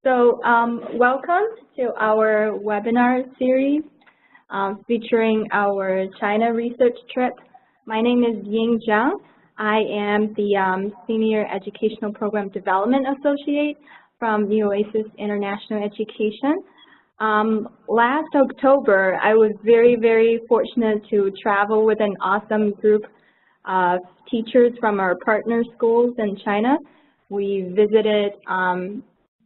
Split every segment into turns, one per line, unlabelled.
Welcome to our webinar series featuring our China research trip. My name is Ying Zhang. I am the Senior Educational Program Development Associate from the Oasis International Education. Last October, I was very fortunate to travel with an awesome group of teachers from our partner schools in China. We visited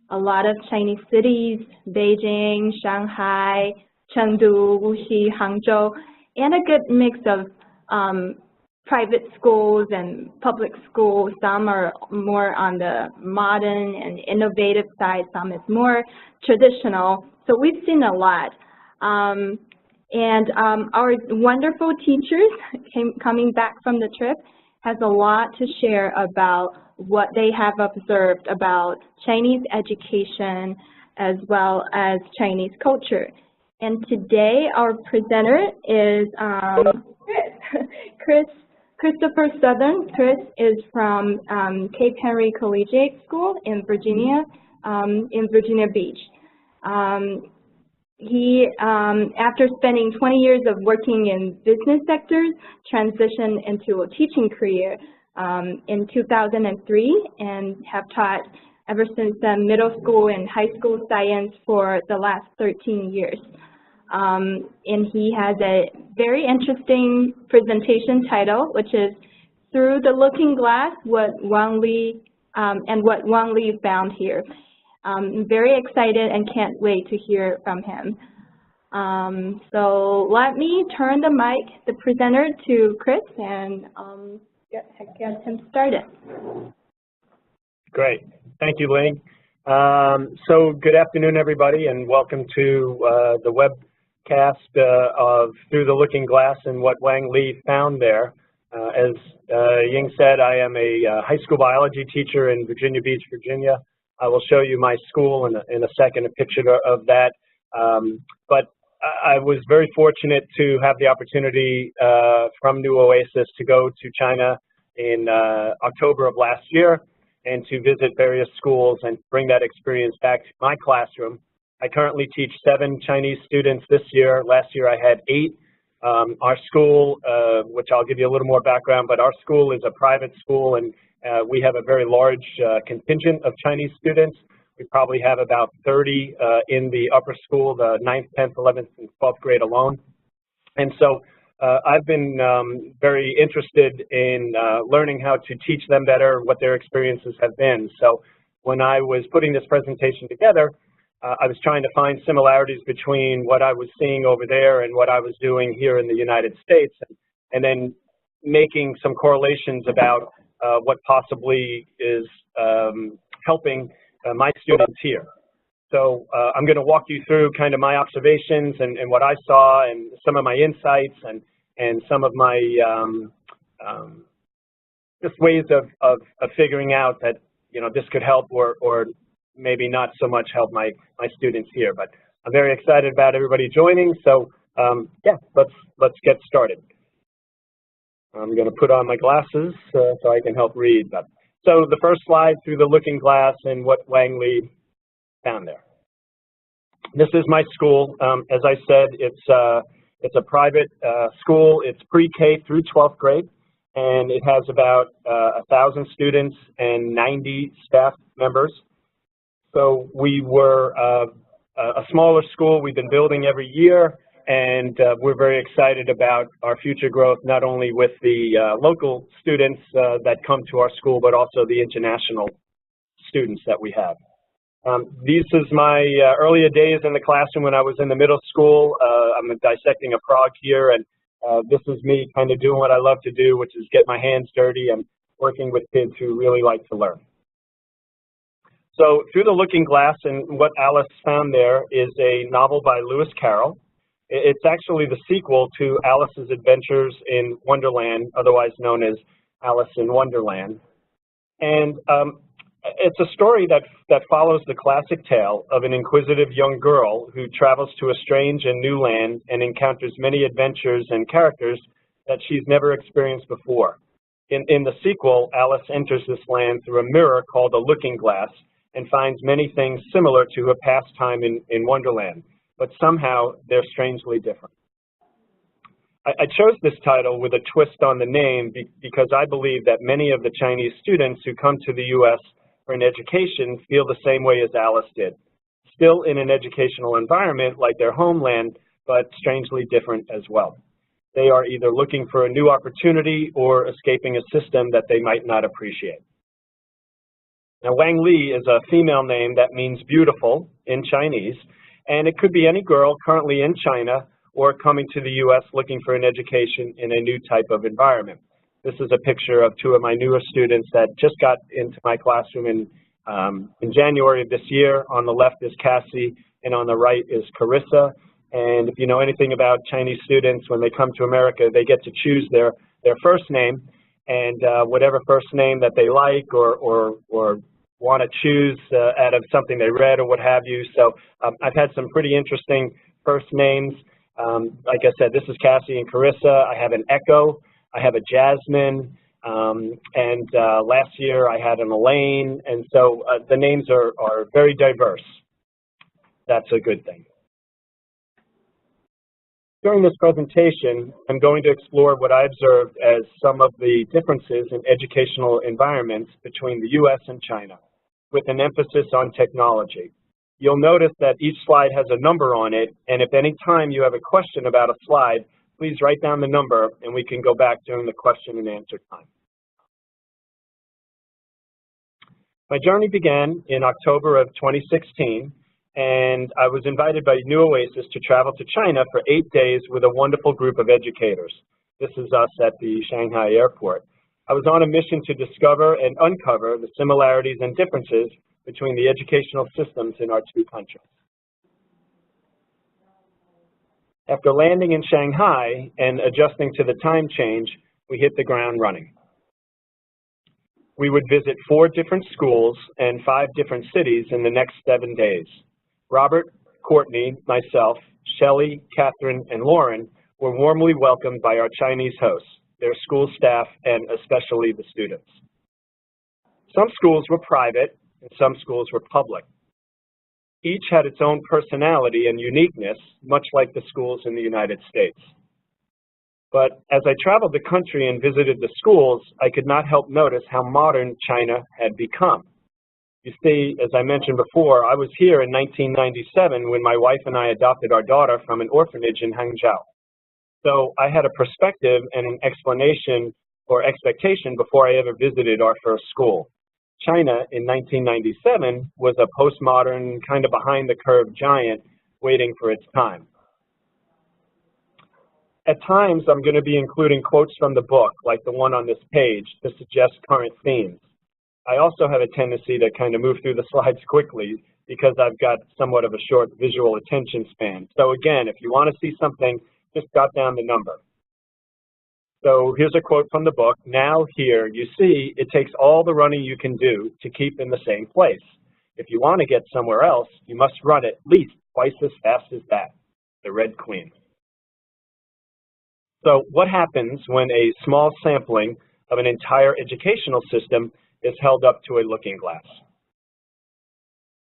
a lot of Chinese cities: Beijing, Shanghai, Chengdu, Wuxi, Hangzhou, and a good mix of private schools and public schools. Some are more on the modern and innovative side, some is more traditional. So we've seen a lot. Our wonderful teachers coming back from the trip has a lot to share about what they have observed about Chinese education as well as Chinese culture. And today our presenter is Christopher Southern. Chris is from Cape Henry Collegiate School in Virginia Beach. He, after spending 20 years of working in business sectors, transitioned into a teaching career in 2003 and have taught ever since middle school and high school science for the last 13 years. And he has a very interesting presentation title, which is Through the Looking Glass, what Wang found here. I'm very excited and can't wait to hear from him. So let me turn the presenter to Chris and get him started.
Great. Thank you, Ling. So good afternoon, everybody, and welcome to the webcast of Through the Looking Glass and what Wang Li found there. As Ying said, I am a high school biology teacher in Virginia Beach, Virginia. I will show you my school in a second, a picture of that. But I was very fortunate to have the opportunity from New Oasis to go to China in October of last year and to visit various schools and bring that experience back to my classroom. I currently teach 7 Chinese students this year. Last year I had 8. Our school, which I'll give you a little more background, but our school is a private school, and we have a very large contingent of Chinese students. We probably have about 30 in the upper school, the 9th, 10th, 11th, and 12th grade alone. And so I've been very interested in learning how to teach them better, what their experiences have been. So when I was putting this presentation together, I was trying to find similarities between what I was seeing over there and what I was doing here in the United States, and then making some correlations about what possibly is helping my students here. So I'm going to walk you through kind of my observations and what I saw and some of my insights and some of my just ways of figuring out that, you know, this could help or maybe not so much help my students here. But I'm very excited about everybody joining. So yeah, let's get started. I'm going to put on my glasses so I can help read. So the first slide, Through the Looking Glass and what Wang Li found there. This is my school. As I said, it's a private school. It's pre-K through 12th grade, and it has about 1,000 students and 90 staff members. So we were a smaller school. We've been building every year, and we're very excited about our future growth, not only with the local students that come to our school, but also the international students that we have. This is my earlier days in the classroom when I was in the middle school. I'm dissecting a frog here, and this is me kind of doing what I love to do, which is get my hands dirty and working with kids who really like to learn. So Through the Looking Glass and what Alice found there is a novel by Lewis Carroll. It's actually the sequel to Alice's Adventures in Wonderland, otherwise known as Alice in Wonderland. And it's a story that follows the classic tale of an inquisitive young girl who travels to a strange and new land and encounters many adventures and characters that she's never experienced before. In the sequel, Alice enters this land through a mirror called a looking glass and finds many things similar to a pastime in Wonderland, but somehow they're strangely different. I chose this title with a twist on the name because I believe that many of the Chinese students who come to the U.S. for an education feel the same way as Alice did, still in an educational environment like their homeland, but strangely different as well. They are either looking for a new opportunity or escaping a system that they might not appreciate. Now, Wang Li is a female name that means beautiful in Chinese, and it could be any girl currently in China or coming to the U.S. looking for an education in a new type of environment. This is a picture of two of my newer students that just got into my classroom in January of this year. On the left is Cassie, and on the right is Carissa. And if you know anything about Chinese students, when they come to America, they get to choose their first name, and whatever first name that they like or want to choose out of something they read or what have you. So I've had some pretty interesting first names. Like I said, this is Cassie and Carissa. I have an Echo. I have a Jasmine. And last year I had an Elaine. And so the names are very diverse. That's a good thing. During this presentation, I'm going to explore what I observed as some of the differences in educational environments between the U.S. and China, with an emphasis on technology. You'll notice that each slide has a number on it, and if any time you have a question about a slide, please write down the number and we can go back during the question and answer time. My journey began in October of 2016, and I was invited by New Oasis to travel to China for 8 days with a wonderful group of educators. This is us at the Shanghai airport. I was on a mission to discover and uncover the similarities and differences between the educational systems in our two countries. After landing in Shanghai and adjusting to the time change, we hit the ground running. We would visit 4 different schools and 5 different cities in the next 7 days. Robert, Courtney, myself, Shelley, Catherine, and Lauren were warmly welcomed by our Chinese hosts, their school staff, and especially the students. Some schools were private, and some schools were public. Each had its own personality and uniqueness, much like the schools in the United States. But as I traveled the country and visited the schools, I could not help notice how modern China had become. You see, as I mentioned before, I was here in 1997 when my wife and I adopted our daughter from an orphanage in Hangzhou. So I had a perspective and an explanation or expectation before I ever visited our first school. China in 1997 was a postmodern, kind of behind-the-curve giant waiting for its time. At times, I'm going to be including quotes from the book, like the one on this page, to suggest current themes. I also have a tendency to kind of move through the slides quickly because I've got somewhat of a short visual attention span. So again, if you want to see something, just jot down the number. So here's a quote from the book. Now here, you see, it takes all the running you can do to keep in the same place. If you want to get somewhere else, you must run at least twice as fast as that. The Red Queen. So what happens when a small sampling of an entire educational system is held up to a looking glass?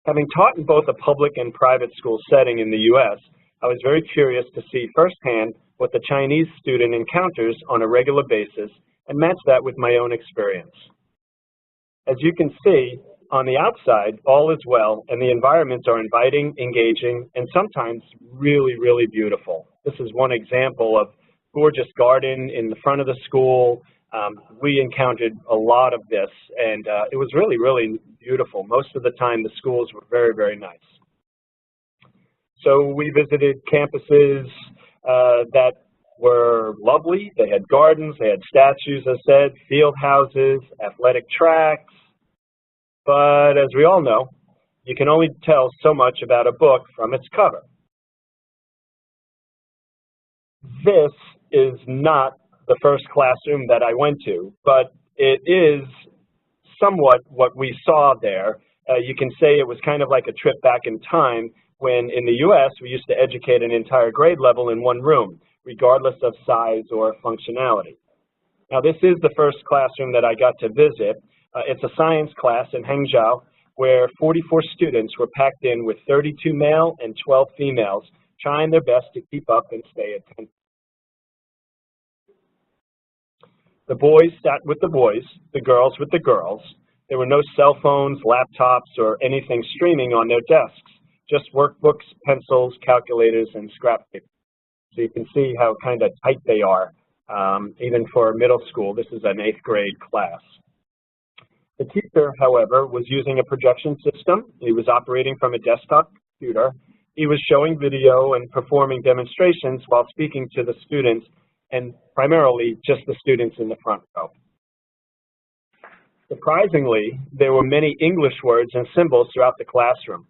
Having taught in both a public and private school setting in the U.S., I was very curious to see firsthand what the Chinese student encounters on a regular basis and match that with my own experience. As you can see, on the outside, all is well, and the environments are inviting, engaging, and sometimes really, really beautiful. This is one example of gorgeous garden in the front of the school. We encountered a lot of this, and it was really, really beautiful. Most of the time, the schools were very, very nice. So we visited campuses that were lovely. They had gardens, they had statues, as I said, field houses, athletic tracks. But as we all know, you can only tell so much about a book from its cover. This is not the first classroom that I went to, but it is somewhat what we saw there. You can say it was kind of like a trip back in time when in the U.S. we used to educate an entire grade level in one room, regardless of size or functionality. Now this is the first classroom that I got to visit. It's a science class in Hangzhou, where 44 students were packed in with 32 male and 12 females, trying their best to keep up and stay attentive. The boys sat with the boys, the girls with the girls. There were no cell phones, laptops, or anything streaming on their desks, just workbooks, pencils, calculators, and scrap paper. So you can see how kind of tight they are, even for middle school. This is an 8th grade class. The teacher, however, was using a projection system. He was operating from a desktop computer. He was showing video and performing demonstrations while speaking to the students, and primarily just the students in the front row. Surprisingly, there were many English words and symbols throughout the classroom.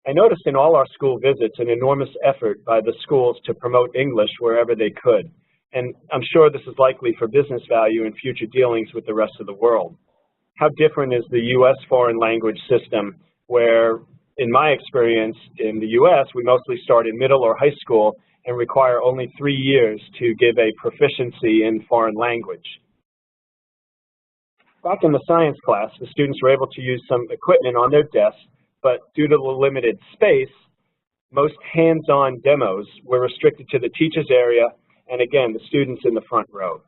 I noticed in all our school visits an enormous effort by the schools to promote English wherever they could, and I'm sure this is likely for business value in future dealings with the rest of the world. How different is the U.S. foreign language system, where, in my experience in the U.S., we mostly start in middle or high school and require only 3 years to give a proficiency in foreign language. Back in the science class, the students were able to use some equipment on their desks, but due to the limited space, most hands-on demos were restricted to the teacher's area and, again, the students in the front row.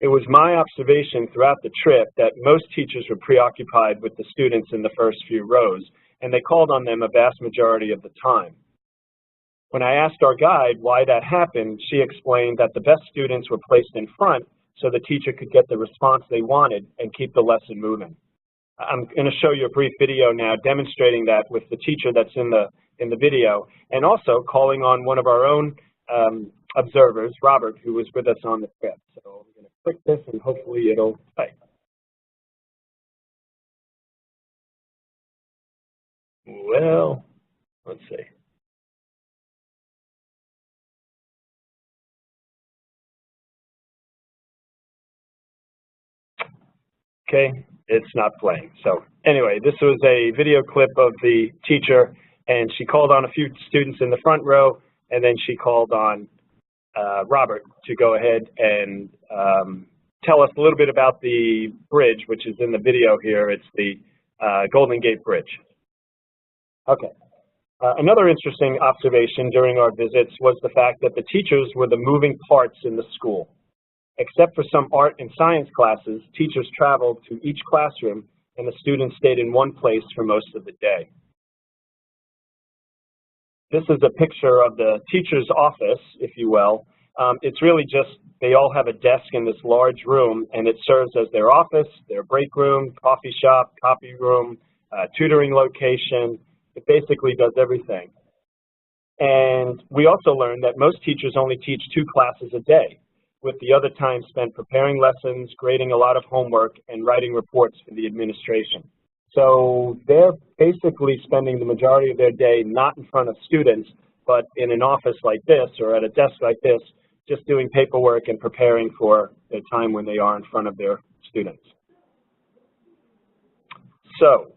It was my observation throughout the trip that most teachers were preoccupied with the students in the first few rows, and they called on them a vast majority of the time. When I asked our guide why that happened, she explained that the best students were placed in front so the teacher could get the response they wanted and keep the lesson moving. I'm going to show you a brief video now demonstrating that with the teacher that's in the video, and also calling on one of our own observers, Robert, who was with us on the trip. So I'm going to click this and hopefully it'll play. Well, let's see. Okay, it's not playing. So anyway, this was a video clip of the teacher, and she called on a few students in the front row, and then she called on Robert to go ahead and tell us a little bit about the bridge, which is in the video here. It's the Golden Gate Bridge. Okay. Another interesting observation during our visits was the fact that the teachers were the moving parts in the school. Except for some art and science classes, teachers traveled to each classroom and the students stayed in one place for most of the day. This is a picture of the teacher's office, if you will. It's really just, they all have a desk in this large room, and it serves as their office, their break room, coffee shop, copy room, tutoring location. It basically does everything. And we also learned that most teachers only teach 2 classes a day, with the other time spent preparing lessons, grading a lot of homework, and writing reports for the administration. So they're basically spending the majority of their day not in front of students, but in an office like this or at a desk like this, just doing paperwork and preparing for their time when they are in front of their students. So,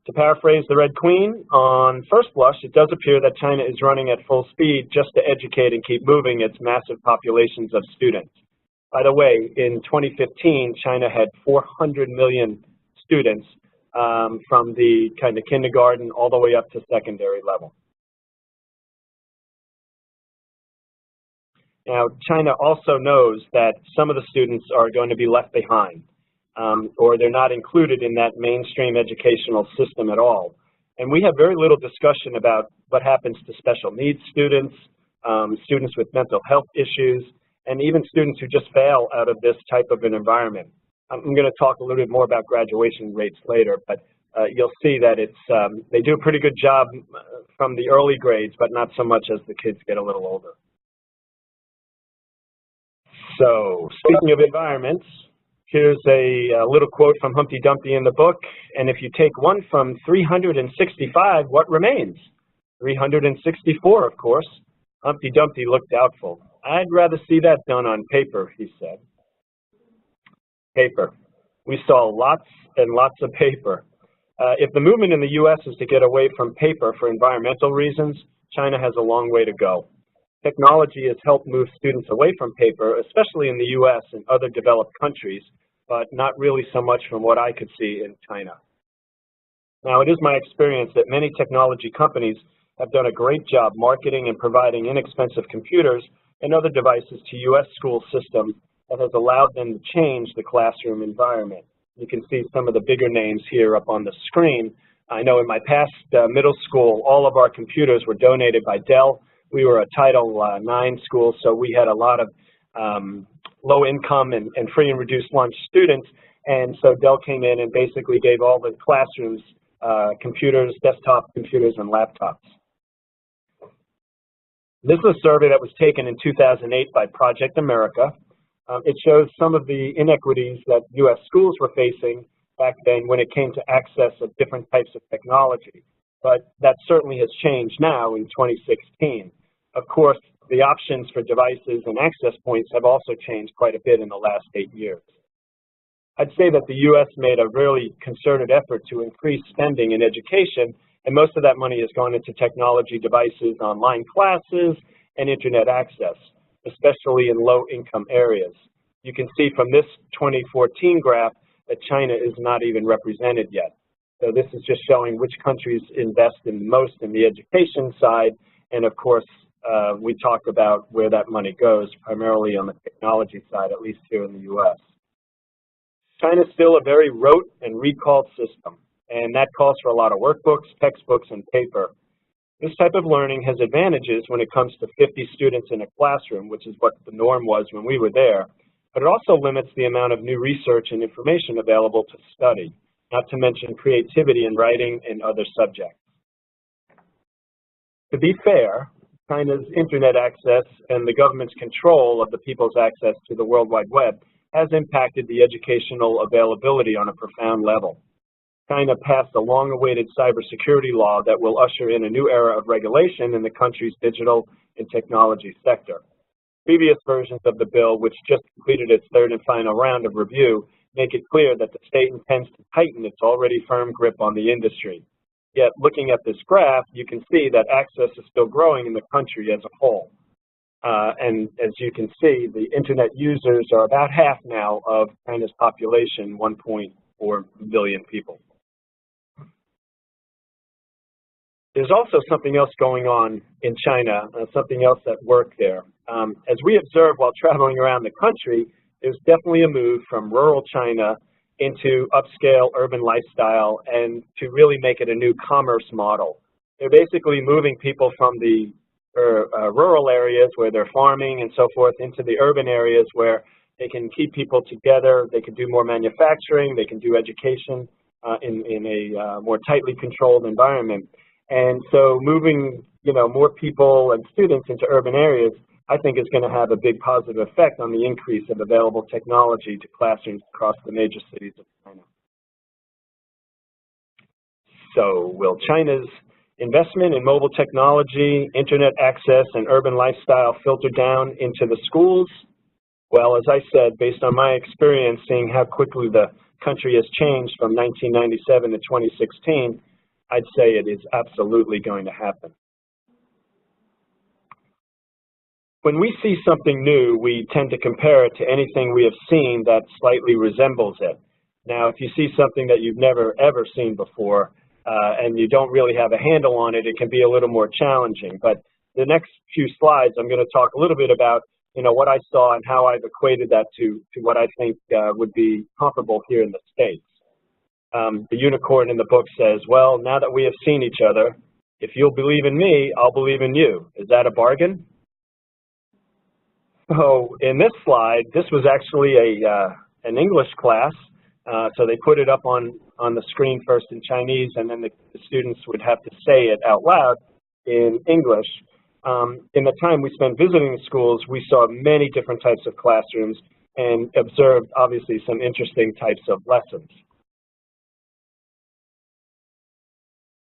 to paraphrase the Red Queen, on first blush, it does appear that China is running at full speed just to educate and keep moving its massive populations of students. By the way, in 2015, China had 400 million students from the kind of kindergarten all the way up to secondary level. Now, China also knows that some of the students are going to be left behind. Or they're not included in that mainstream educational system at all. And we have very little discussion about what happens to special needs students, students with mental health issues, and even students who just fail out of this type of an environment. I'm going to talk a little bit more about graduation rates later, but you'll see that it's they do a pretty good job from the early grades, but not so much as the kids get a little older. So, speaking of environments, here's a little quote from Humpty Dumpty in the book, and if you take 1 from 365, what remains? 364, of course. Humpty Dumpty looked doubtful. I'd rather see that done on paper, he said. Paper. We saw lots and lots of paper. If the movement in the U.S. is to get away from paper for environmental reasons, China has a long way to go. Technology has helped move students away from paper, especially in the U.S. and other developed countries, but not really so much from what I could see in China. Now, it is my experience that many technology companies have done a great job marketing and providing inexpensive computers and other devices to U.S. school systems that has allowed them to change the classroom environment. You can see some of the bigger names here up on the screen. I know in my past middle school, all of our computers were donated by Dell. We were a Title IX school, so we had a lot of low income and free and reduced lunch students, and so Dell came in and basically gave all the classrooms computers, desktop computers, and laptops. This is a survey that was taken in 2008 by Project America. It shows some of the inequities that U.S. schools were facing back then when it came to access of different types of technology. But that certainly has changed now in 2016. Of course, the options for devices and access points have also changed quite a bit in the last 8 years. I'd say that the U.S. made a really concerted effort to increase spending in education, and most of that money has gone into technology devices, online classes, and internet access, especially in low-income areas. You can see from this 2014 graph that China is not even represented yet. So this is just showing which countries invest in most in the education side, and of course, we talk about where that money goes, primarily on the technology side, at least here in the U.S. China is still a very rote and recalled system, and that calls for a lot of workbooks, textbooks, and paper. This type of learning has advantages when it comes to 50 students in a classroom, which is what the norm was when we were there, but it also limits the amount of new research and information available to study, not to mention creativity in writing and other subjects. To be fair, China's internet access and the government's control of the people's access to the World Wide Web has impacted the educational availability on a profound level. China passed a long-awaited cybersecurity law that will usher in a new era of regulation in the country's digital and technology sector. Previous versions of the bill, which just completed its third and final round of review, make it clear that the state intends to tighten its already firm grip on the industry. Yet, looking at this graph, you can see that access is still growing in the country as a whole. And as you can see, the internet users are about half now of China's population, 1.4 billion people. There's also something else going on in China, something else at work there. As we observe while traveling around the country, there's definitely a move from rural China into upscale urban lifestyle and to really make it a new commerce model. They're basically moving people from the rural areas where they're farming and so forth into the urban areas where they can keep people together, they can do more manufacturing, they can do education in a more tightly controlled environment. And so moving, more people and students into urban areas, I think is going to have a big positive effect on the increase of available technology to classrooms across the major cities of China. So will China's investment in mobile technology, internet access, and urban lifestyle filter down into the schools? Well, as I said, based on my experience seeing how quickly the country has changed from 1997 to 2016, I'd say it is absolutely going to happen. When we see something new, we tend to compare it to anything we have seen that slightly resembles it. Now, if you see something that you've never, ever seen before, and you don't really have a handle on it, it can be a little more challenging. But the next few slides, I'm going to talk a little bit about, what I saw and how I've equated that to what I think would be comparable here in the States. The unicorn in the book says, well, now that we have seen each other, if you'll believe in me, I'll believe in you. Is that a bargain? So in this slide, this was actually an English class. So they put it up on the screen first in Chinese, and then the students would have to say it out loud in English. In the time we spent visiting the schools, we saw many different types of classrooms and observed, obviously, some interesting types of lessons.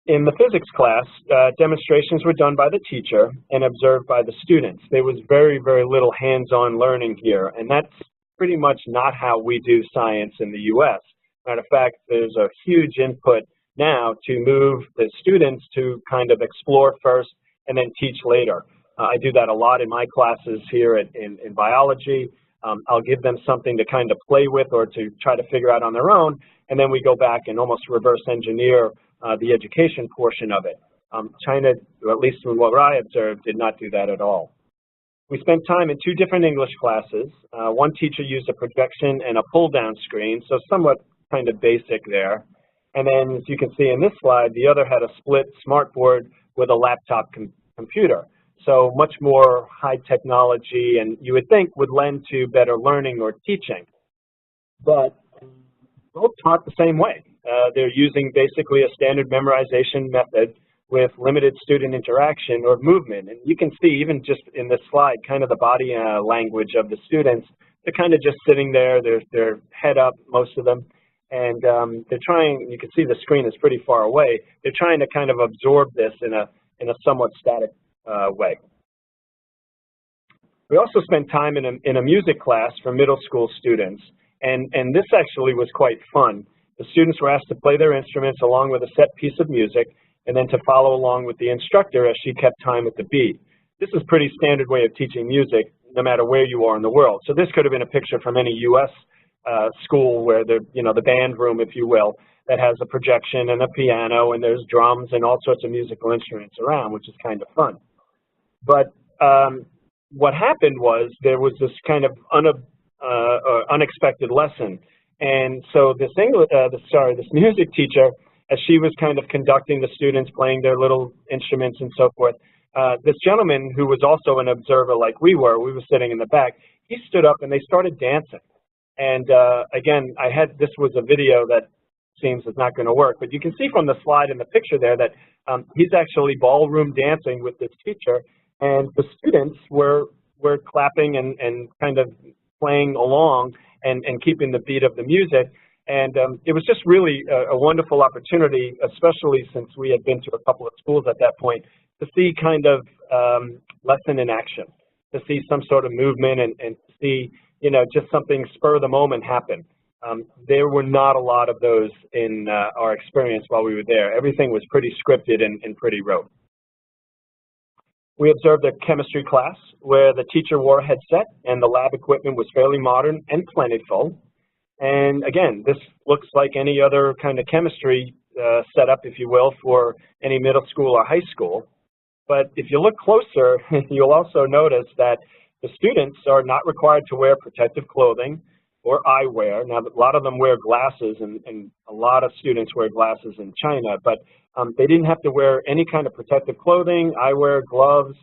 In the physics class, demonstrations were done by the teacher and observed by the students. There was very, very little hands-on learning here, and that's pretty much not how we do science in the U.S. Matter of fact, there's a huge input now to move the students to kind of explore first and then teach later. I do that a lot in my classes here in biology. I'll give them something to kind of play with or to try to figure out on their own, and then we go back and almost reverse engineer the education portion of it. China, or at least from what I observed, did not do that at all. We spent time in 2 different English classes. One teacher used a projection and a pull-down screen, so somewhat kind of basic there. And then, as you can see in this slide, the other had a split smartboard with a laptop computer. So much more high technology, and you would think would lend to better learning or teaching. But both taught the same way. They're using basically a standard memorization method with limited student interaction or movement. And you can see even just in this slide kind of the body language of the students. They're kind of just sitting there, their head up, most of them. And they're trying, you can see the screen is pretty far away. They're trying to kind of absorb this in a somewhat static way. We also spent time in a music class for middle school students. And this actually was quite fun. The students were asked to play their instruments along with a set piece of music, and then to follow along with the instructor as she kept time with the beat. This is a pretty standard way of teaching music, no matter where you are in the world. So this could have been a picture from any U.S. School where the band room, if you will, that has a projection and a piano and there's drums and all sorts of musical instruments around, which is kind of fun. But what happened was there was this kind of unexpected lesson. And so this music teacher, as she was kind of conducting the students playing their little instruments and so forth, this gentleman who was also an observer like we were sitting in the back, he stood up and they started dancing. And again, this was a video that seems is not going to work, but you can see from the slide in the picture there that he's actually ballroom dancing with this teacher, and the students were clapping and kind of playing along and keeping the beat of the music. And it was just really a wonderful opportunity, especially since we had been to a couple of schools at that point, to see kind of lesson in action, to see some sort of movement and to see, just something spur of the moment happen. There were not a lot of those in our experience while we were there. Everything was pretty scripted and pretty rote. We observed a chemistry class where the teacher wore a headset and the lab equipment was fairly modern and plentiful. And again, this looks like any other kind of chemistry setup, if you will, for any middle school or high school. But if you look closer, you'll also notice that the students are not required to wear protective clothing or eyewear. Now, a lot of them wear glasses, and a lot of students wear glasses in China, but they didn't have to wear any kind of protective clothing, eyewear, gloves.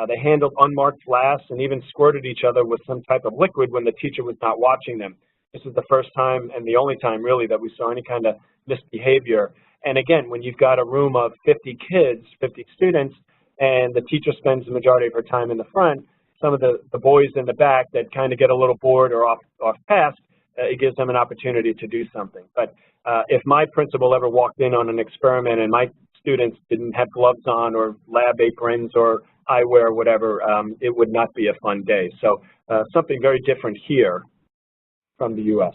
They handled unmarked flasks and even squirted each other with some type of liquid when the teacher was not watching them. This is the first time and the only time really that we saw any kind of misbehavior. And again, when you've got a room of 50 kids, 50 students, and the teacher spends the majority of her time in the front, some of the boys in the back that kind of get a little bored or off task, it gives them an opportunity to do something. But if my principal ever walked in on an experiment and my students didn't have gloves on or lab aprons or eyewear or whatever, it would not be a fun day. So something very different here from the U.S.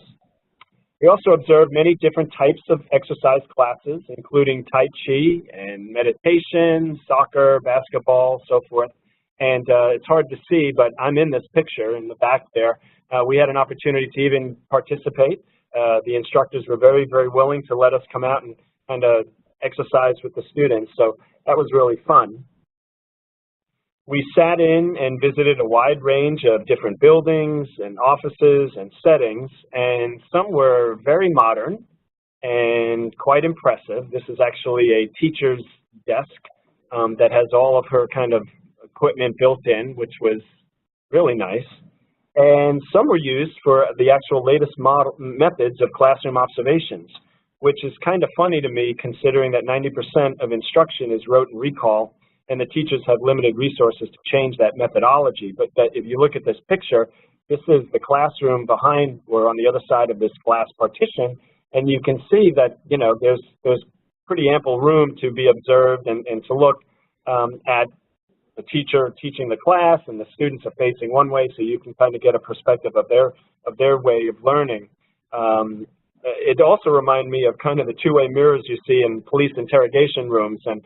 We also observed many different types of exercise classes, including Tai Chi and meditation, soccer, basketball, so forth. And it's hard to see, but I'm in this picture in the back there. We had an opportunity to even participate. The instructors were very, very willing to let us come out and kind of exercise with the students, so that was really fun. We sat in and visited a wide range of different buildings and offices and settings, and some were very modern and quite impressive. This is actually a teacher's desk that has all of her kind of equipment built in, which was really nice. And some were used for the actual latest methods of classroom observations, which is kind of funny to me considering that 90% of instruction is rote and recall, and the teachers have limited resources to change that methodology. But if you look at this picture, this is the classroom behind or on the other side of this glass partition, and you can see that, there's pretty ample room to be observed and to look at the teacher teaching the class, and the students are facing one way, so you can kind of get a perspective of their way of learning. It also reminded me of kind of the two-way mirrors you see in police interrogation rooms, and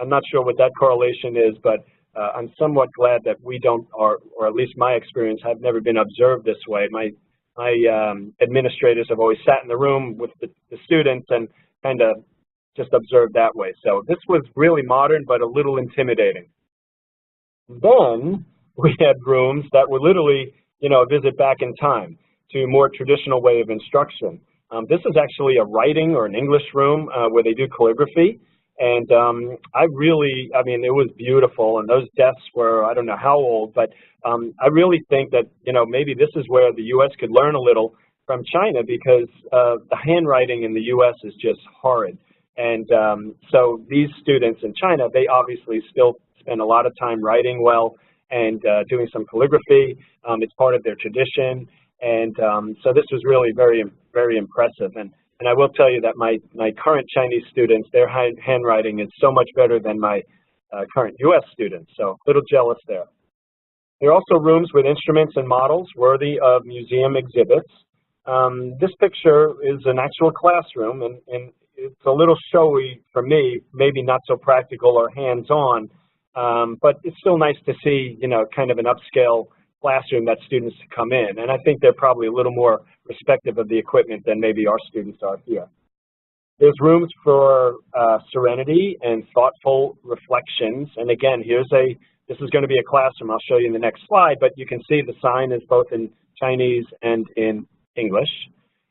I'm not sure what that correlation is, but I'm somewhat glad that we don't, or at least my experience, have never been observed this way. My administrators have always sat in the room with the students and kind of just observed that way. So this was really modern, but a little intimidating. Then we had rooms that were literally, you know, a visit back in time to a more traditional way of instruction. This is actually a writing or an English room where they do calligraphy. And I mean, it was beautiful, and those desks were, I don't know how old, but I really think that, you know, maybe this is where the U.S. could learn a little from China, because the handwriting in the U.S. is just horrid. And so these students in China, they obviously still spend a lot of time writing well and doing some calligraphy. It's part of their tradition. And so this was really very, very impressive. And I will tell you that my current Chinese students, their handwriting is so much better than my current U.S. students, so a little jealous there. There are also rooms with instruments and models worthy of museum exhibits. This picture is an actual classroom, and it's a little showy for me, maybe not so practical or hands-on, but it's still nice to see, you know, kind of an upscale classroom that students come in, and I think they're probably a little more respective of the equipment than maybe our students are here. There's rooms for serenity and thoughtful reflections, and again, this is going to be a classroom. I'll show you in the next slide, but you can see the sign is both in Chinese and in English.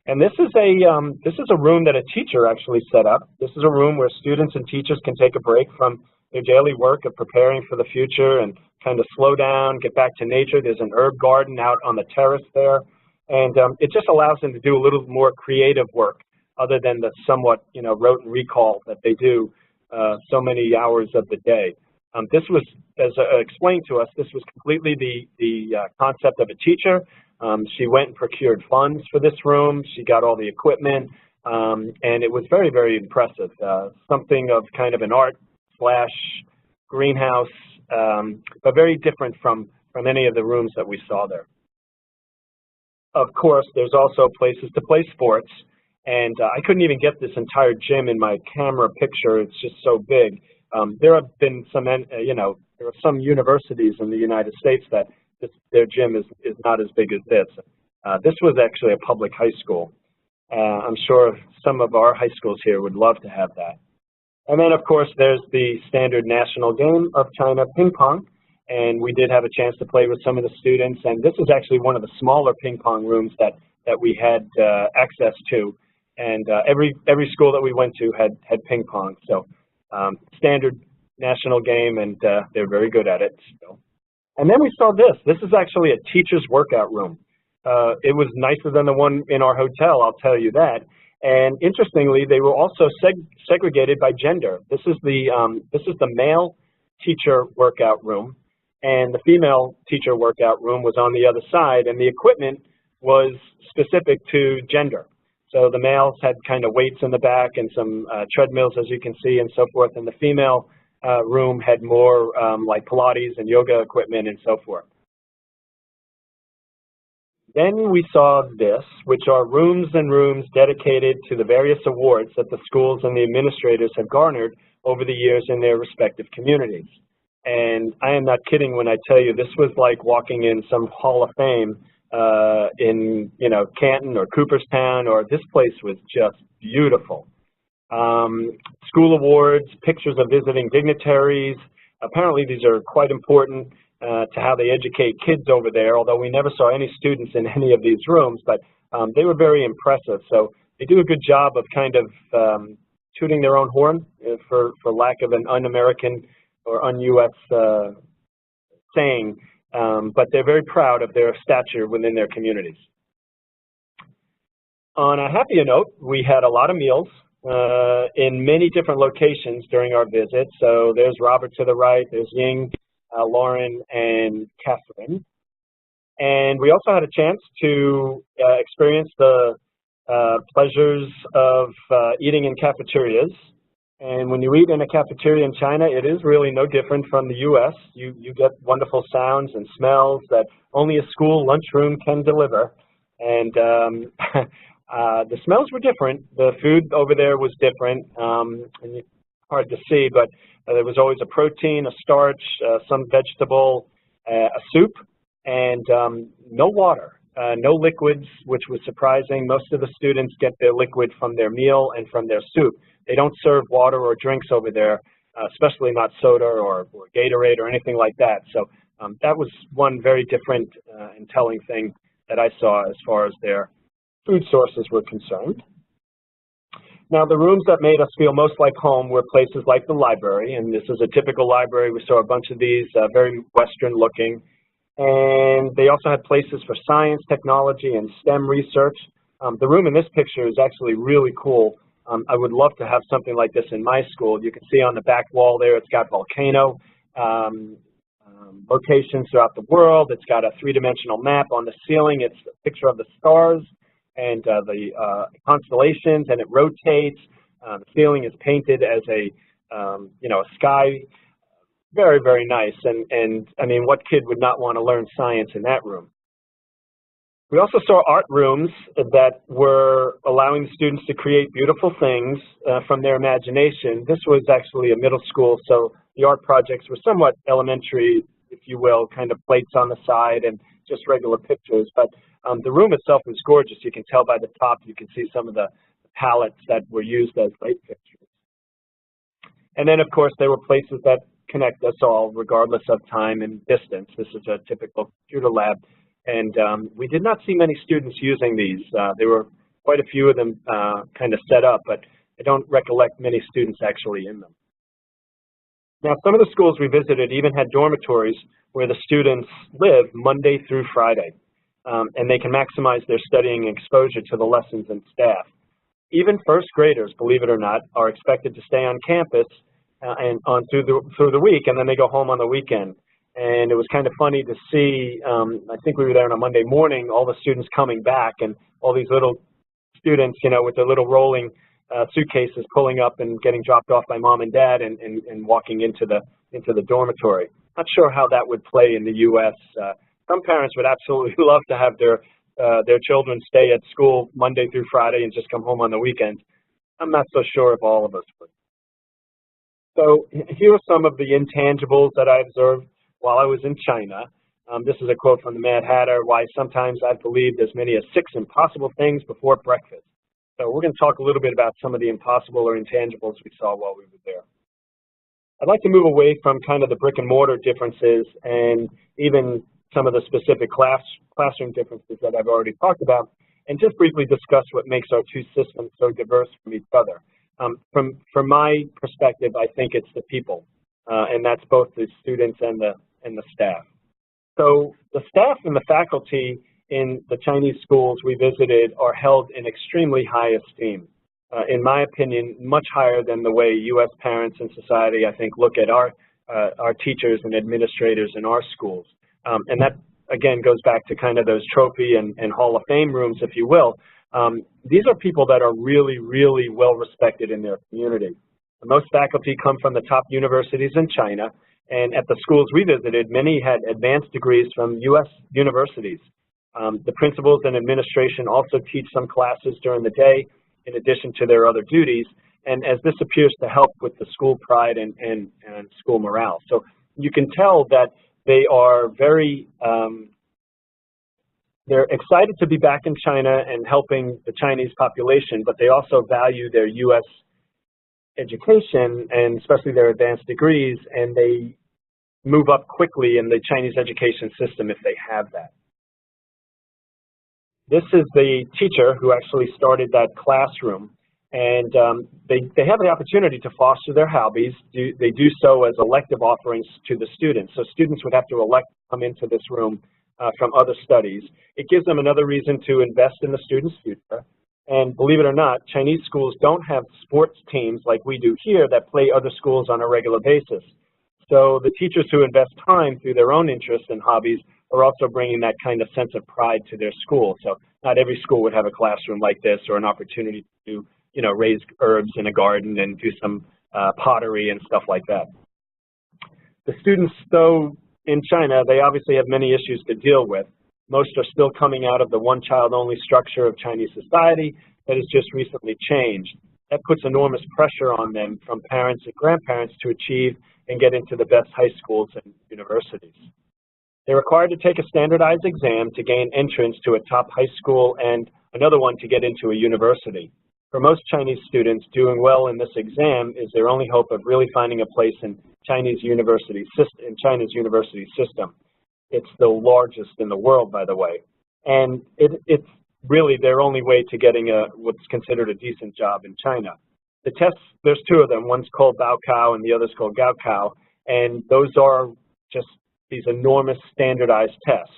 And this is a room that a teacher actually set up. This is a room where students and teachers can take a break from their daily work of preparing for the future and kind of slow down, get back to nature. There's an herb garden out on the terrace there, and it just allows them to do a little more creative work other than the somewhat, you know, rote and recall that they do so many hours of the day. This was, as explained to us, this was completely the concept of a teacher. She went and procured funds for this room. She got all the equipment, and it was very, very impressive. Something of kind of an art/greenhouse, but very different from any of the rooms that we saw there. Of course, there's also places to play sports, and I couldn't even get this entire gym in my camera picture. It's just so big. There have been some, you know, there are some universities in the United States that their gym is not as big as this. This was actually a public high school. I'm sure some of our high schools here would love to have that. And then, of course, there's the standard national game of China, ping pong. And we did have a chance to play with some of the students. And this is actually one of the smaller ping pong rooms that we had access to. And every school that we went to had ping pong. So standard national game, and they're very good at it still. And then we saw this. This is actually a teacher's workout room. It was nicer than the one in our hotel, I'll tell you that. And interestingly, they were also segregated by gender. This is the male teacher workout room, and the female teacher workout room was on the other side, and the equipment was specific to gender. So the males had kind of weights in the back and some treadmills, as you can see, and so forth, and the female room had more like Pilates and yoga equipment and so forth. Then we saw this, which are rooms and rooms dedicated to the various awards that the schools and the administrators have garnered over the years in their respective communities. And I am not kidding when I tell you this was like walking in some Hall of Fame in, you know, Canton or Cooperstown, or this place was just beautiful. School awards, pictures of visiting dignitaries. Apparently these are quite important to how they educate kids over there, although we never saw any students in any of these rooms, but they were very impressive. So they do a good job of kind of tooting their own horn, for lack of an un-American or un-US saying, but they're very proud of their stature within their communities. On a happier note, we had a lot of meals in many different locations during our visit. So there's Robert to the right, there's Ying, Lauren, and Catherine. And we also had a chance to experience the pleasures of eating in cafeterias. And when you eat in a cafeteria in China, it is really no different from the U.S. You get wonderful sounds and smells that only a school lunchroom can deliver. And the smells were different. The food over there was different. And hard to see, but there was always a protein, a starch, some vegetable, a soup, and no water, no liquids, which was surprising. Most of the students get their liquid from their meal and from their soup. They don't serve water or drinks over there, especially not soda or Gatorade or anything like that. So that was one very different and telling thing that I saw as far as their food sources were concerned. Now, the rooms that made us feel most like home were places like the library, and this is a typical library. We saw a bunch of these, very Western looking. And they also had places for science, technology, and STEM research. The room in this picture is actually really cool. I would love to have something like this in my school. You can see on the back wall there, it's got volcano locations throughout the world. It's got a three-dimensional map on the ceiling. It's a picture of the stars and the constellations, and it rotates. The ceiling is painted as a sky. Very, very nice. And I mean, what kid would not want to learn science in that room? We also saw art rooms that were allowing the students to create beautiful things from their imagination. This was actually a middle school, so the art projects were somewhat elementary, if you will, kind of plates on the side and just regular pictures. But the room itself was gorgeous. You can tell by the top, you can see some of the palettes that were used as light fixtures. And then, of course, there were places that connect us all, regardless of time and distance. This is a typical computer lab. And we did not see many students using these. There were quite a few of them kind of set up, but I don't recollect many students actually in them. Now, some of the schools we visited even had dormitories where the students live Monday through Friday, and they can maximize their studying exposure to the lessons and staff. Even first graders, believe it or not, are expected to stay on campus and through the week, and then they go home on the weekend. And it was kind of funny to see, I think we were there on a Monday morning, all the students coming back and all these little students, with their little rolling suitcases pulling up and getting dropped off by mom and dad and walking into the dormitory. Not sure how that would play in the U.S. Some parents would absolutely love to have their children stay at school Monday through Friday and just come home on the weekends. I'm not so sure if all of us would. So here are some of the intangibles that I observed while I was in China. This is a quote from the Mad Hatter: "Why sometimes I've believed as many as 6 impossible things before breakfast." So we're going to talk a little bit about some of the impossible or intangibles we saw while we were there. I'd like to move away from kind of the brick and mortar differences and even some of the specific classroom differences that I've already talked about, and just briefly discuss what makes our two systems so diverse from each other. From my perspective, I think it's the people, and that's both the students and the staff. So the staff and the faculty in the Chinese schools we visited are held in extremely high esteem. In my opinion, much higher than the way U.S. parents and society, I think, look at our teachers and administrators in our schools. And that, again, goes back to kind of those trophy and Hall of Fame rooms, if you will. These are people that are really, really well respected in their community. Most faculty come from the top universities in China, and at the schools we visited, many had advanced degrees from U.S. universities. The principals and administration also teach some classes during the day in addition to their other duties, and as this appears to help with the school pride and school morale. So you can tell that they are very, they're excited to be back in China and helping the Chinese population, but they also value their U.S. education and especially their advanced degrees, and they move up quickly in the Chinese education system if they have that. This is the teacher who actually started that classroom, and they have the opportunity to foster their hobbies. They do so as elective offerings to the students. So students would have to elect to come into this room from other studies. It gives them another reason to invest in the student's future. And believe it or not, Chinese schools don't have sports teams like we do here that play other schools on a regular basis. So the teachers who invest time through their own interests and hobbies are also bringing that kind of sense of pride to their school. So not every school would have a classroom like this or an opportunity to, raise herbs in a garden and do some pottery and stuff like that. The students, though, in China, they obviously have many issues to deal with. Most are still coming out of the one-child-only structure of Chinese society that has just recently changed. that puts enormous pressure on them from parents and grandparents to achieve and get into the best high schools and universities. They're required to take a standardized exam to gain entrance to a top high school and another one to get into a university. For most Chinese students, doing well in this exam is their only hope of really finding a place in China's university system. It's the largest in the world, by the way. And it's really their only way to getting what's considered a decent job in China. The tests, there's two of them. One's called Baokao and the other's called Gaokao. And those are just these enormous standardized tests.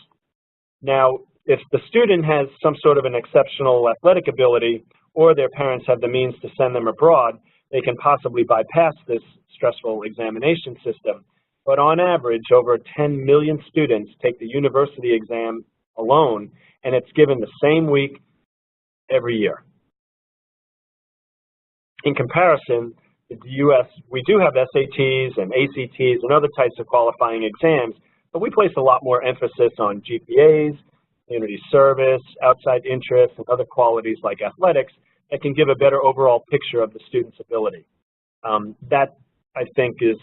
Now, if the student has some sort of an exceptional athletic ability or their parents have the means to send them abroad, they can possibly bypass this stressful examination system. But on average, over 10 million students take the university exam alone, and it's given the same week every year. In comparison, in the U.S., we do have SATs and ACTs and other types of qualifying exams, but we place a lot more emphasis on GPAs, community service, outside interests, and other qualities like athletics that can give a better overall picture of the student's ability. That, I think, is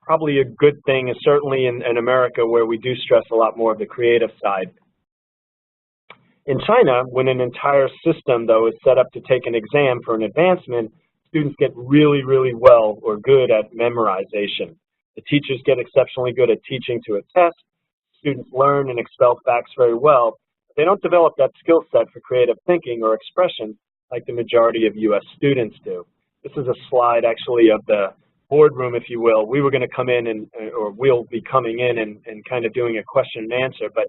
probably a good thing, and certainly in America where we do stress a lot more of the creative side. In China, when an entire system, though, is set up to take an exam for an advancement, students get really, really well or good at memorization. The teachers get exceptionally good at teaching to a test. Students learn and expel facts very well. But they don't develop that skill set for creative thinking or expression like the majority of U.S. students do. This is a slide, actually, of the boardroom, if you will. We were going to come in, or we'll be coming in and kind of doing a question and answer, but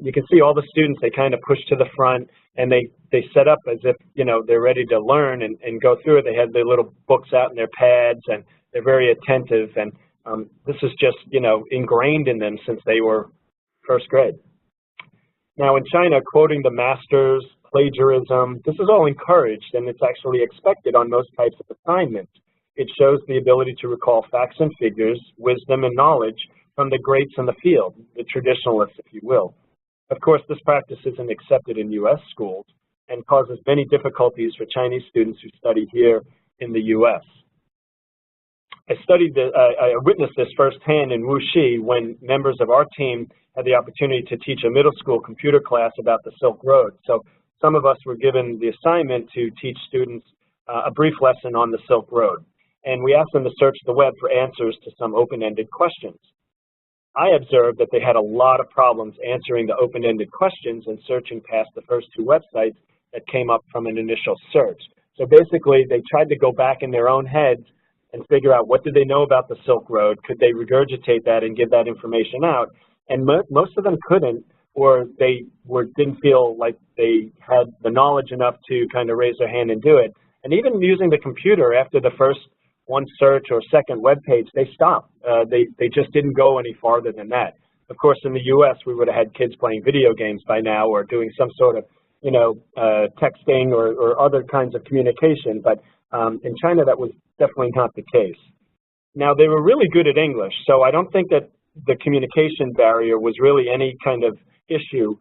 you can see all the students, they kind of push to the front and they set up as if, you know, they're ready to learn and go through it. They have their little books out and their pads and they're very attentive, and this is just, you know, ingrained in them since they were first grade. Now in China, quoting the masters, plagiarism, this is all encouraged and it's actually expected on most types of assignments. It shows the ability to recall facts and figures, wisdom and knowledge from the greats in the field, the traditionalists, if you will. Of course, this practice isn't accepted in U.S. schools and causes many difficulties for Chinese students who study here in the U.S. I witnessed this firsthand in Wuxi when members of our team had the opportunity to teach a middle school computer class about the Silk Road. So some of us were given the assignment to teach students a brief lesson on the Silk Road. And we asked them to search the web for answers to some open-ended questions. I observed that they had a lot of problems answering the open-ended questions and searching past the first two websites that came up from an initial search. So basically, they tried to go back in their own heads and figure out what did they know about the Silk Road, could they regurgitate that and give that information out, and most of them couldn't, or they didn't feel like they had the knowledge enough to kind of raise their hand and do it. And even using the computer after the first one search or second web page, they stopped. They just didn't go any farther than that. Of course, in the U.S., we would have had kids playing video games by now or doing some sort of, you know, texting or other kinds of communication. But in China, that was definitely not the case. Now, they were really good at English, so I don't think that the communication barrier was really any kind of issue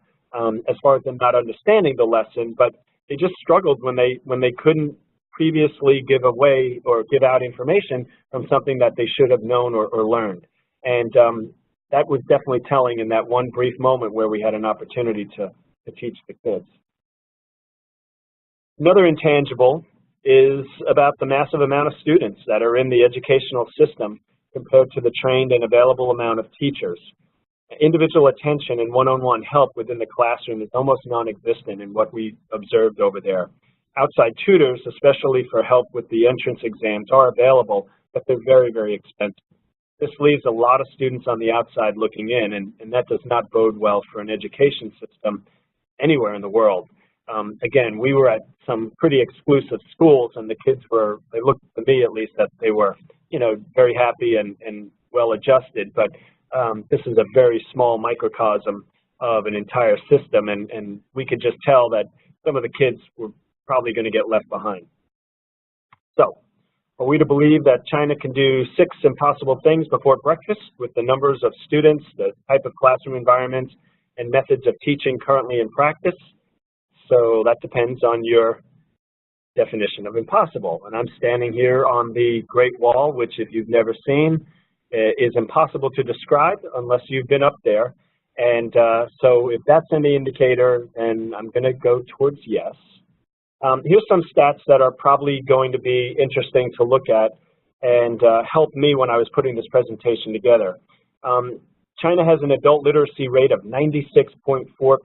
as far as them not understanding the lesson, but they just struggled when they couldn't previously give away or give out information from something that they should have known or learned. And that was definitely telling in that one brief moment where we had an opportunity to teach the kids. Another intangible is about the massive amount of students that are in the educational system compared to the trained and available amount of teachers. Individual attention and one-on-one help within the classroom is almost non-existent in what we observed over there. Outside tutors, especially for help with the entrance exams, are available, but they're very, very expensive. This leaves a lot of students on the outside looking in, and that does not bode well for an education system anywhere in the world. Again, we were at some pretty exclusive schools, and the kids they looked to me at least that they were, you know, very happy and well adjusted, but this is a very small microcosm of an entire system, and we could just tell that some of the kids were probably going to get left behind. So, are we to believe that China can do 6 impossible things before breakfast with the numbers of students, the type of classroom environments, and methods of teaching currently in practice? So that depends on your definition of impossible. And I'm standing here on the Great Wall, which if you've never seen, is impossible to describe unless you've been up there. And so if that's any indicator, then I'm going to go towards yes. Here's some stats that are probably going to be interesting to look at and help me when I was putting this presentation together. China has an adult literacy rate of 96.4% for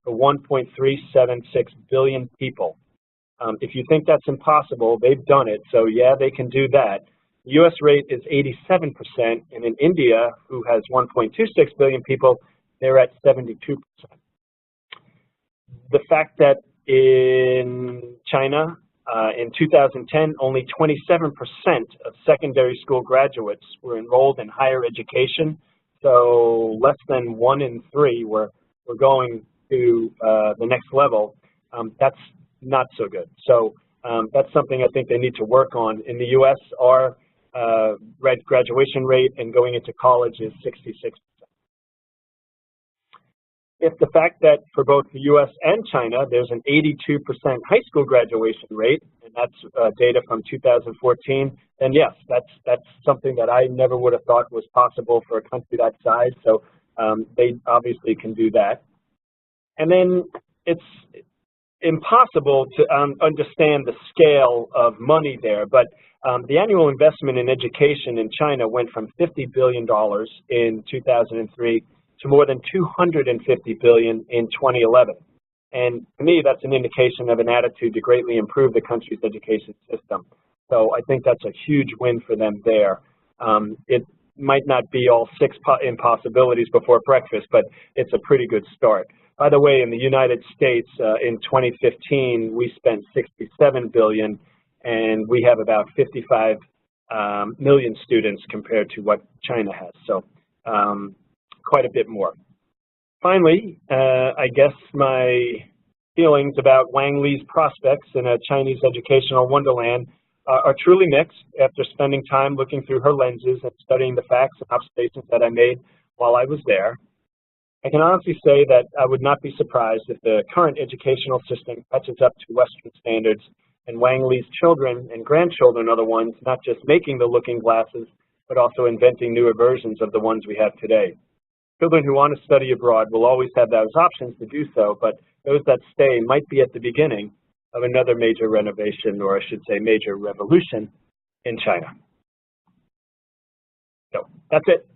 1.376 billion people. If you think that's impossible, they've done it, so yeah, they can do that. The U.S. rate is 87%, and in India, who has 1.26 billion people, they're at 72%. The fact that in China, in 2010, only 27% of secondary school graduates were enrolled in higher education, so less than 1 in 3 were going to the next level. That's not so good. So that's something I think they need to work on. In the U.S., our graduation rate and going into college is 66%. If the fact that for both the U.S. and China, there's an 82% high school graduation rate, and that's data from 2014, then yes, that's something that I never would have thought was possible for a country that size. So they obviously can do that. And then it's impossible to understand the scale of money there, but the annual investment in education in China went from $50 billion in 2003 to more than $250 billion in 2011. And to me, that's an indication of an attitude to greatly improve the country's education system. So I think that's a huge win for them there. It might not be all 6 impossibilities before breakfast, but it's a pretty good start. By the way, in the United States, in 2015, we spent $67 billion, and we have about 55 million students compared to what China has. So quite a bit more. Finally, I guess my feelings about Wang Li's prospects in a Chinese educational wonderland are truly mixed after spending time looking through her lenses and studying the facts and observations that I made while I was there. I can honestly say that I would not be surprised if the current educational system catches up to Western standards and Wang Li's children and grandchildren are the ones not just making the looking glasses, but also inventing newer versions of the ones we have today. Children who want to study abroad will always have those options to do so, but those that stay might be at the beginning of another major renovation, or I should say major revolution, in China. So that's it.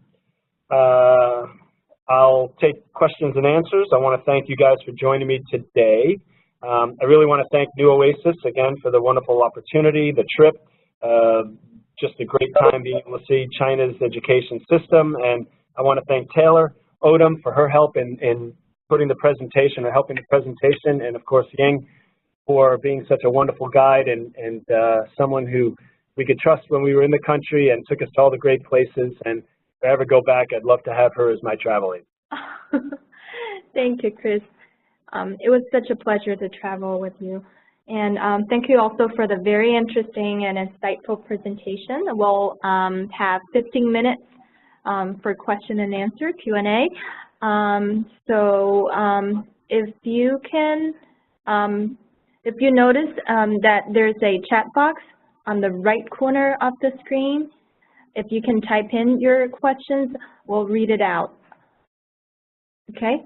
I'll take questions and answers. I want to thank you guys for joining me today. I really want to thank New Oasis again for the wonderful opportunity, the trip, just a great time being able to see China's education system. And I want to thank Taylor Odom for her help in putting the presentation or helping the presentation, and of course Ying for being such a wonderful guide and someone who we could trust when we were in the country and took us to all the great places. And if I ever go back, I'd love to have her as my travel aide.
Thank you, Chris. It was such a pleasure to travel with you. And thank you also for the very interesting and insightful presentation. We'll have 15 minutes for question and answer, Q&A. If you can, if you notice that there's a chat box on the right corner of the screen, if you can type in your questions, we'll read it out. Okay?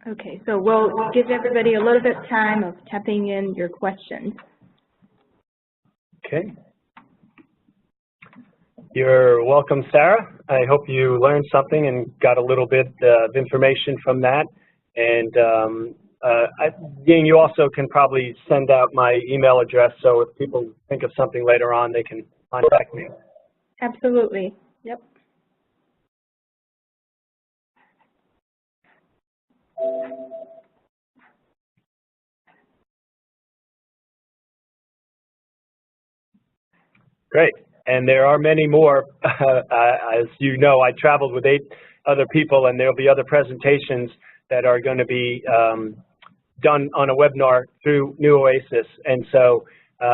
Okay, so we'll give everybody a little bit of time of typing in your questions.
Okay. You're welcome, Sarah. I hope you learned something and got a little bit of information from that. And Ying, you also can probably send out my email address, so if people think of something later on, they can contact me.
Absolutely. Yep.
Great. And there are many more. As you know, I traveled with 8 other people, and there'll be other presentations that are going to be done on a webinar through New Oasis. And so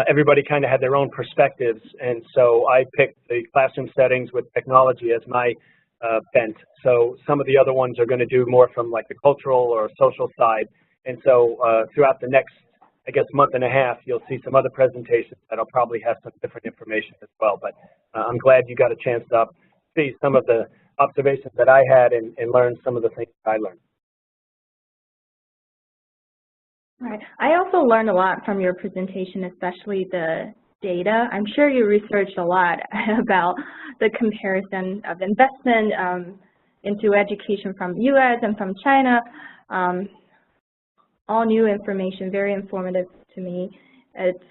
everybody kind of had their own perspectives, and so I picked the classroom settings with technology as my bent. So some of the other ones are going to do more from like the cultural or social side, and so throughout the next, I guess, month and a half, you'll see some other presentations that'll probably have some different information as well. But I'm glad you got a chance to see some of the observations that I had and learn some of the things I learned.
Right. I also learned a lot from your presentation, especially the data. I'm sure you researched a lot about the comparison of investment into education from U.S. and from China. All new information, very informative to me. It's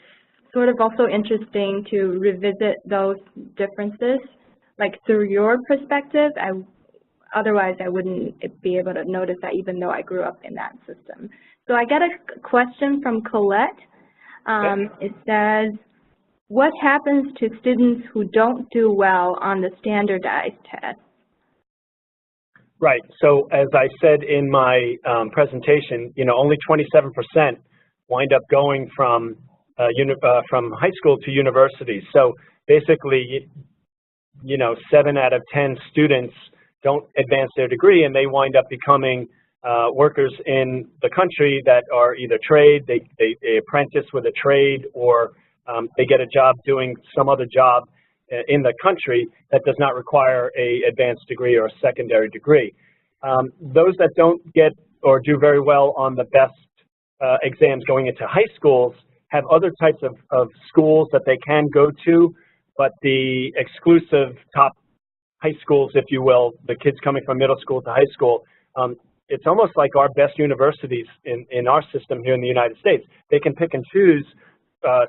sort of also interesting to revisit those differences, like through your perspective. Otherwise, I wouldn't be able to notice that, even though I grew up in that system. So I got a question from Colette. It says, what happens to students who don't do well on the standardized test?
Right. So as I said in my presentation, only 27% wind up going from high school to university. So basically, 7 out of 10 students don't advance their degree, and they wind up becoming workers in the country that are either trade, they apprentice with a trade, or they get a job doing some other job in the country that does not require a advanced degree or a secondary degree. Those that don't get or do very well on the best exams going into high schools have other types of schools that they can go to, but the exclusive top high schools, if you will, the kids coming from middle school to high school, it's almost like our best universities in our system here in the United States. They can pick and choose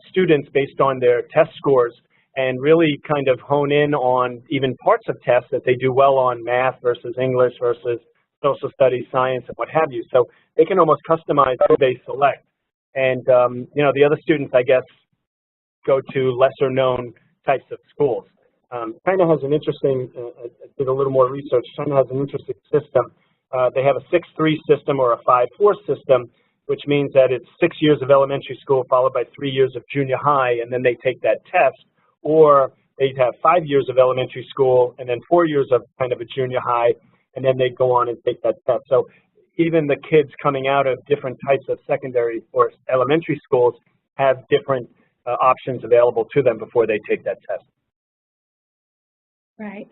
students based on their test scores and really kind of hone in on even parts of tests that they do well on, math versus English versus social studies, science, and what have you. So they can almost customize who they select. And, the other students, I guess, go to lesser known types of schools. China has an interesting, I did a little more research, China has an interesting system. They have a 6-3 system or a 5-4 system, which means that it's 6 years of elementary school followed by 3 years of junior high, and then they take that test. Or they'd have 5 years of elementary school and then 4 years of kind of a junior high, and then they go on and take that test. So even the kids coming out of different types of secondary or elementary schools have different options available to them before they take that test.
Right.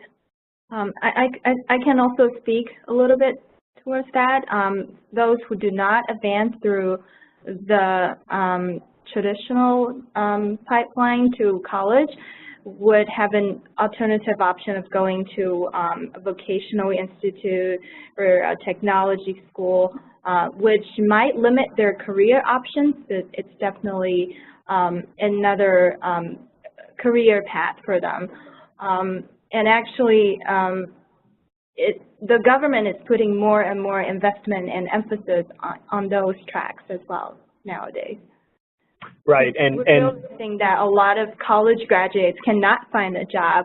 I can also speak a little bit towards that. Those who do not advance through the traditional pipeline to college would have an alternative option of going to a vocational institute or a technology school, which might limit their career options, but it's definitely another career path for them. And actually, the government is putting more and more investment and emphasis on those tracks as well nowadays.
Right, and
we're noticing that a lot of college graduates cannot find a job,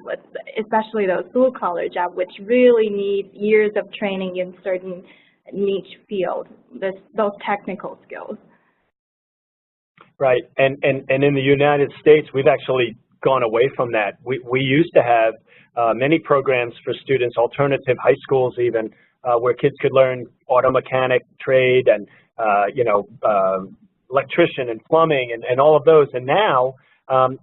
especially those blue collar jobs, which really need years of training in certain niche fields, those technical skills.
Right, and in the United States, we've actually gone away from that. We used to have many programs for students, alternative high schools even, where kids could learn auto mechanic trade and electrician and plumbing and all of those. And now,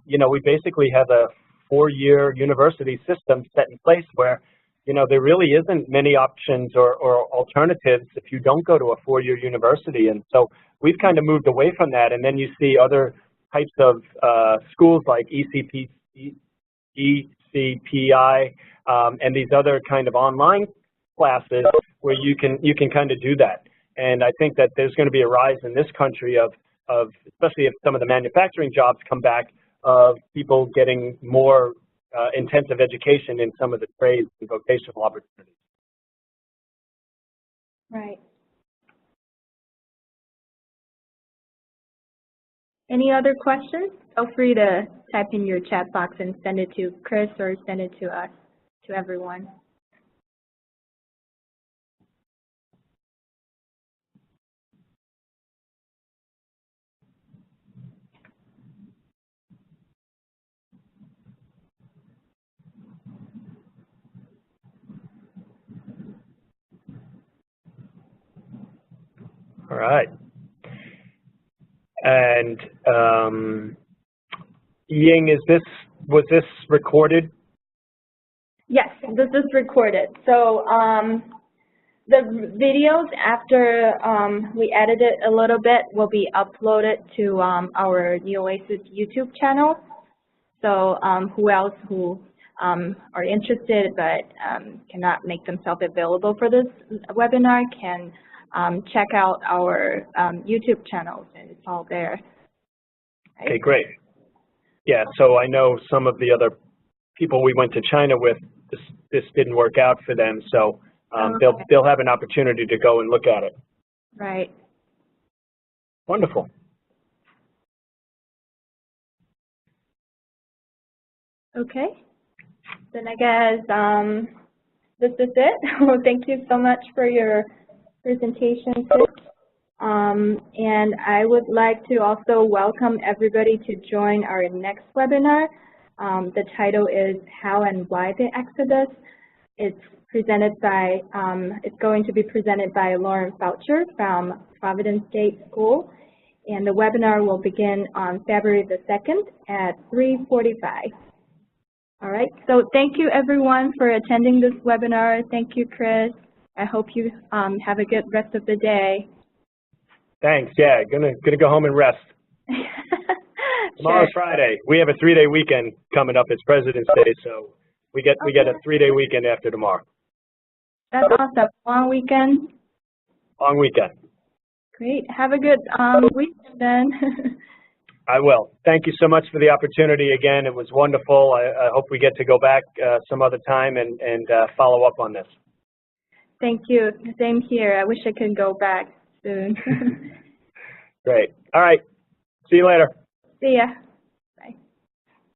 we basically have a 4-year university system set in place where, there really isn't many options or alternatives if you don't go to a 4-year university. And so we've kind of moved away from that. And then you see other types of schools like ECPI and these other kind of online classes where you can kind of do that. And I think that there's going to be a rise in this country of especially if some of the manufacturing jobs come back, of people getting more intensive education in some of the trades and vocational opportunities.
Right. Any other questions? Feel free to type in your chat box and send it to Chris or send it to us, to everyone.
All right. And Ying, was this recorded?
Yes, this is recorded. So the videos, after we edit it a little bit, will be uploaded to our New Oasis YouTube channel. So who else who are interested but cannot make themselves available for this webinar can check out our YouTube channels, and it's all there. Right?
Okay, great. Yeah, so I know some of the other people we went to China with, this didn't work out for them, so they'll have an opportunity to go and look at it.
Right.
Wonderful.
Okay. Then I guess this is it. Well, thank you so much for your presentation. And I would like to also welcome everybody to join our next webinar. The title is How and Why the Exodus. It's going to be presented by Lauren Foucher from Providence State School, and the webinar will begin on February the 2nd at 3:45. All right, so thank you everyone for attending this webinar. Thank you, Chris. I hope you have a good rest of the day.
Thanks, yeah, gonna go home and rest. Tomorrow's Friday. We have a 3-day weekend coming up. It's President's Day, so we get a 3-day weekend after tomorrow.
That's awesome. Long weekend.
Long weekend.
Great. Have a good weekend then.
I will. Thank you so much for the opportunity again. It was wonderful. I hope we get to go back some other time and follow up on this.
Thank you. Same here. I wish I could go back soon.
Great. All right. See you later.
See ya.